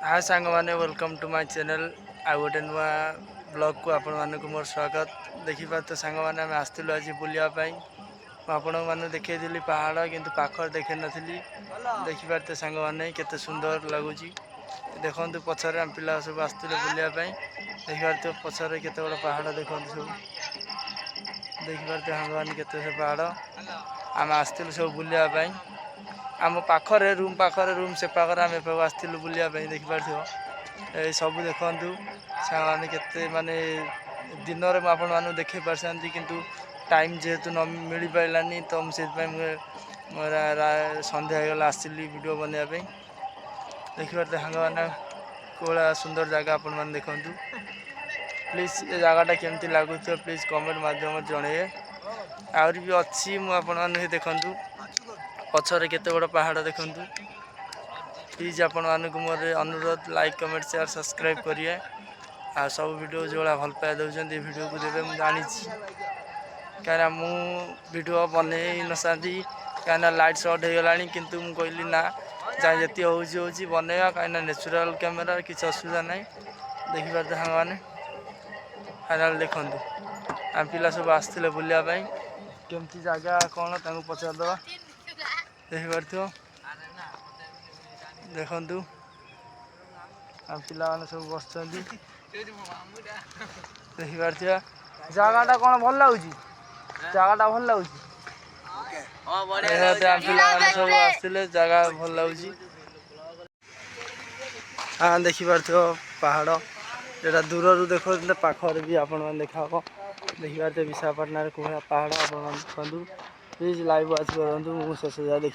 हाँ सांग मैंने वेलकम टू माय चैनल आ गोटे नुआ ब्लॉग को आपण मानक मोर स्वागत देखिपार तो सांग मैंने आम आसलु आज बुलायापाई आपण मैंने देखी पहाड़ किंतु पाखर देखे नी देखिपार तो सांग मैंने केते सुंदर लगुच देखु पछार आम पिला सब आसते बुलायापाई देखिपार तो पछार केते बड़ पहाड़ देखते सब देखिपार तो सांग मैंने केते से पहाड़ आम आसलु सब बुलायापाई आम पाखरे रूम से पाखर आम आसलु बुलायापाई देखिपार सब देखु साने के माने दिन में आपण मानू देखे पार्टी किंतु टाइम जेहेतु न मिल पारानी तो मुझे सन्ध्या होगा आसली वीडियो बनवाई देखिए सांग मैंने कौड़ा सुंदर जगह आपण मैंने देखु प्लीज ये जगहटा केमती लगुच प्लीज कमेंट मध्यम जनइए आहरी भी अच्छी मुझे देखु पछरे केते बड़ पहाड़ देखु प्लीज आपण मानक मोर अनुरोध लाइक कमेंट शेयर सब्सक्राइब करिए आ सब वीडियो जो भल पाए दौरान वीडियो को देवे मुझे जानी कहीं मु वीडियो बन न साथी कहीं लाइट सर्ट हो गला किंतु मुझे कहली ना जहाँ जी हूँ बनवा कहीं नेचुरल कैमेरा किसी असुविधा ना देखिपार सांग मैंने फाइनाल देखु आम पिला सब आसते बुलायापाई केमती जगह कौन पचारद देखिपार देखु आम पिला मैंने सब बस देखिपार जगहटा कौन भल लगुच जगहटा भल लगुच आम पिला मैंने सब आसते जगह भल लगुच हाँ देखिपार पहाड़ यहाँ दूर देखते पाखर भी आपण मैंने देखा देखिपार विशाखापाटना कौन पहाड़ आप देखु प्लीज लाइव वाच करूँ मुझे शेष देखिए।